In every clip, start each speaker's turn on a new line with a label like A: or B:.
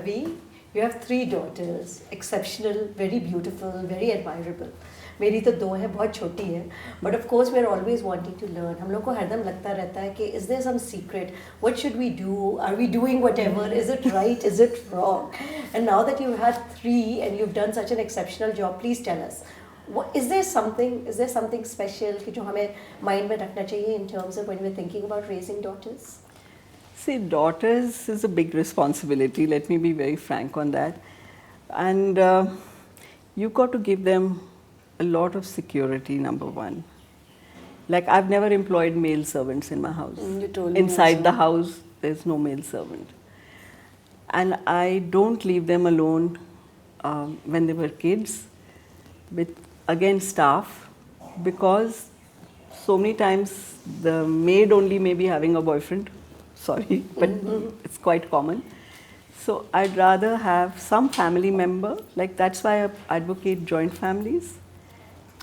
A: Ravi, you have 3 daughters, exceptional, very beautiful, very admirable. मेरी तो 2 है, बहुत छोटी है, but of course we are always wanting to learn. हम लोग को हरदम लगता रहता है कि is there some secret? What should we do? Are we doing whatever? Is it right? Is it wrong? And now that you've had 3 and you've done such an exceptional job, please tell us. Is there something special कि जो हमें mind में रखना चाहिए in terms of when we're thinking about raising daughters?
B: See, daughters is a big responsibility. Let me be very frank on that. And you got to give them a lot of security, number one. Like, I've never employed male servants in my house.
A: You told me
B: Inside
A: also.
B: the house, there's no male servant. And I don't leave them alone when they were kids with, again, staff, because so many times the maid only may be having a boyfriend. Sorry, but it's quite common. So I'd rather have some family member, like that's why I advocate joint families.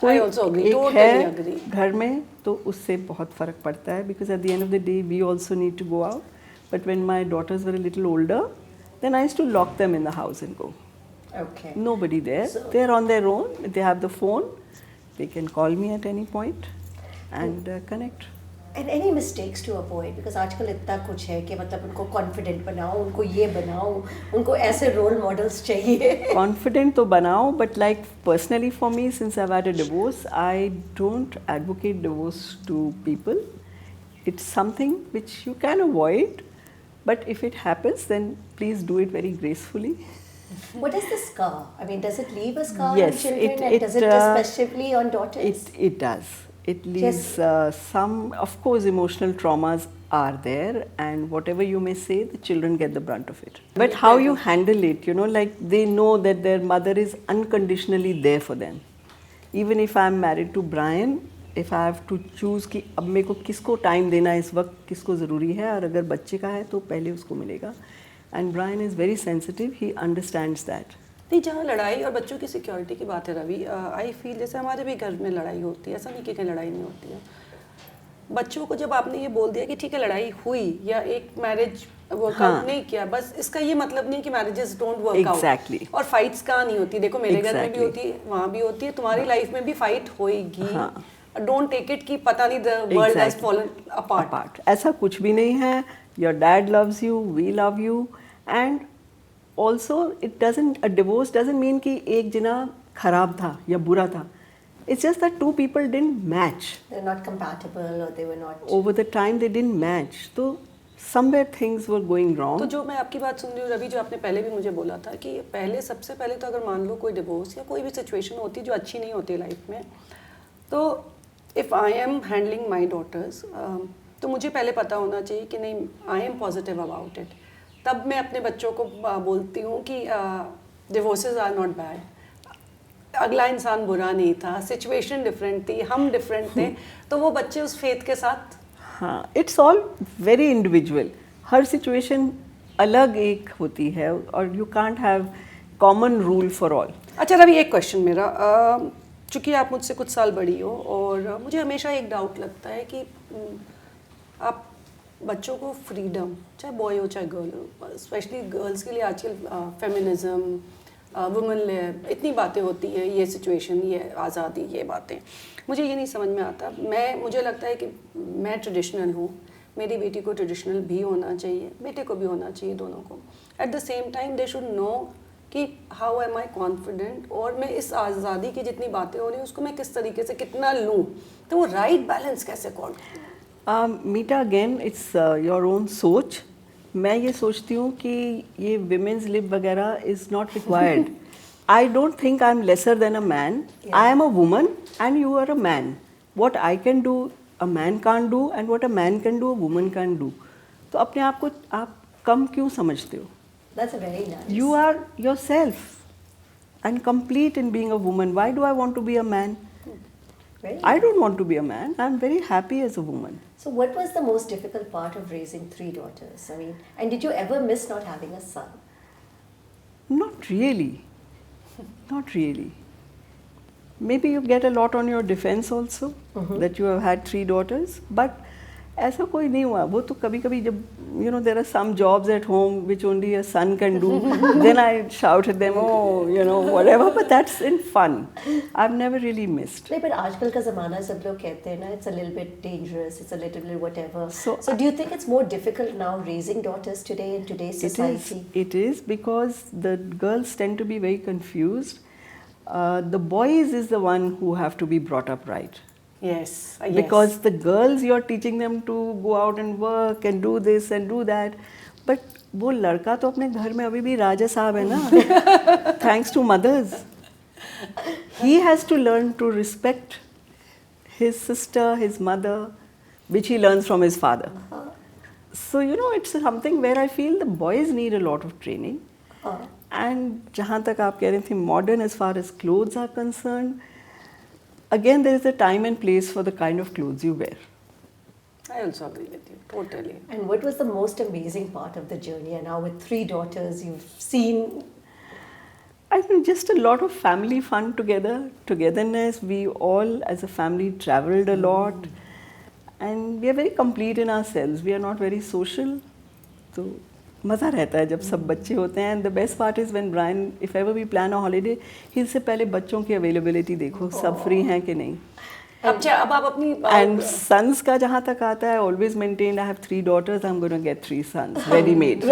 C: I also agree,
B: एक
C: totally
B: है
C: agree.
B: घर में तो उससे बहुत फर्क पड़ता है, because at the end of the day we also need to go out. But when my daughters were a little older, then I used to lock them in the house and go.
A: Okay.
B: Nobody there. They're on their own. They have the phone. They can call me at any point and connect.
A: And any mistakes to avoid, because आजकल इतना कुछ है कि मतलब उनको confident बनाओ, उनको ये बनाओ, उनको ऐसे role models चाहिए.
B: Confident तो बनाओ, but like personally for me, since I've had a divorce, I don't advocate divorce to people. It's something which you can avoid, but if it happens, then please do it very gracefully.
A: What is the scar? I mean, does it leave a scar
B: Yes,
A: on children,
B: it-
A: and
B: it,
A: does it especially on daughters?
B: It does. It leaves some, of course, emotional traumas are there, and whatever you may say, the children get the brunt of it. But how you handle it, like they know that their mother is unconditionally there for them. Even if I'm married to Brian, if I have to choose कि अब मेरे को किसको time देना है इस वक्त, किसको ज़रूरी है, और अगर बच्चे का है तो पहले उसको मिलेगा. And Brian is very sensitive, he understands that.
C: नहीं, जहाँ लड़ाई और बच्चों की सिक्योरिटी की बात है रवि, आई फील जैसे हमारे भी घर में लड़ाई होती है, ऐसा नहीं कि कहीं लड़ाई नहीं होती है. बच्चों को जब आपने ये बोल दिया कि ठीक है लड़ाई हुई या एक मैरिज वर्कआउट नहीं किया, बस इसका ये मतलब नहीं कि marriages don't work out.
B: Exactly.
C: और फाइट्स कहाँ नहीं होती, देखो मेरे घर में भी
B: Exactly.
C: होती है, वहाँ भी होती है, तुम्हारी लाइफ में भी फाइट होएगी. डोंट टेक इट कि पता नहीं the world has fallen apart.
B: ऐसा कुछ भी नहीं है. Your dad loves you, we love you, and also a divorce doesn't mean कि एक जना खराब था या बुरा था. It's just that 2 people didn't match.
A: They're not compatible, or they were not.
B: Over the time they didn't match. So somewhere things were going wrong.
C: तो जो मैं आपकी बात सुन रही हूँ रवि, जो आपने पहले भी मुझे बोला था कि सबसे पहले तो अगर मान लो कोई डिवोर्स या कोई भी सिचुएशन होती है जो अच्छी नहीं होती लाइफ में, तो if I am handling my daughters, तो मुझे पहले पता होना चाहिए कि नहीं, I am positive about it. तब मैं अपने बच्चों को बोलती हूँ कि डिवोर्सेस आर नॉट बैड. अगला इंसान बुरा नहीं था, सिचुएशन डिफरेंट थी, हम डिफरेंट थे, तो वो बच्चे उस फेथ के साथ.
B: हाँ, it's all very individual. Her situation अलग एक होती है, और you can't have common rule for all.
C: अच्छा रवि, एक क्वेश्चन मेरा, चूँकि आप मुझसे कुछ साल बड़ी हो, और मुझे हमेशा एक डाउट लगता है कि आप बच्चों को फ्रीडम, चाहे बॉय हो चाहे गर्ल हो, स्पेशली गर्ल्स के लिए आजकल फेमिनिज्म, वुमेन लिब, इतनी बातें होती हैं, ये सिचुएशन, ये आज़ादी, ये बातें, मुझे ये नहीं समझ में आता. मुझे लगता है कि मैं ट्रेडिशनल हूँ, मेरी बेटी को ट्रेडिशनल भी होना चाहिए, बेटे को भी होना चाहिए, दोनों को. At the same time they should know कि हाउ एम आई कॉन्फिडेंट, और मैं इस आज़ादी की जितनी बातें हो रही हैं उसको मैं किस तरीके से कितना लूँ, तो वो राइट बैलेंस कैसे कौन.
B: मीटा, अगेन इट्स योर ओन सोच. मैं ये सोचती हूँ कि ये विमेंस लिब वगैरह is not required. I don't think I am lesser than a man. I am a woman and you are a man. What I can do a man can do, and what a man can do a woman can do. तो अपने आप को आप कम क्यों समझते हो?
A: That's a very nice.
B: You are yourself and complete in being a woman. Why do I want to be a man?
A: Very
B: I don't want to be a man. I'm very happy as a woman.
A: So what was the most difficult part of raising 3 daughters? I mean, and did you ever miss not having a son?
B: Not really. Not really. Maybe you get a lot on your defense also, that you have had 3 daughters. But ऐसा कोई नहीं हुआ. वो तो कभी कभी जब you know there are some jobs at home which only a son can do, then I shout at them, oh you know whatever, but that's in fun. I've never really missed.
A: नहीं, पर आजकल का ज़माना सब लोग कहते हैं ना, it's a little bit dangerous, it's a little bit whatever.
B: So
A: Do you think it's more difficult now raising daughters today in today's society?
B: It is because the girls tend to be very confused. The boys is the one who have to be brought up right.
C: Yes.
B: Because the girls you're teaching them to go out and work and do this and do that, but वो लड़का तो अपने घर में अभी भी राजा साहब है ना. Thanks to mothers, he has to learn to respect his sister, his mother, which he learns from his father. So you know it's something where I feel the boys need a lot of training. And जहाँ तक आप कह रहे थे modern as far as clothes are concerned, again there is a time and place for the kind of clothes you wear.
C: I also agree with you, totally.
A: And what was the most amazing part of the journey? And now with 3 daughters, you've seen.
B: I think just a lot of family fun together, togetherness. We all as a family traveled a lot, and we are very complete in ourselves. We are not very social, so मज़ा रहता है जब सब बच्चे होते हैं. The best part is when Brian if ever we plan a holiday, इससे पहले बच्चों की अवेलेबिलिटी देखो, सब फ्री हैं कि नहीं.
C: अब आप अपनी
B: एंड सन्स का जहाँ तक आता है, always maintain I have 3 daughters, I am going to get 3 sons ready made.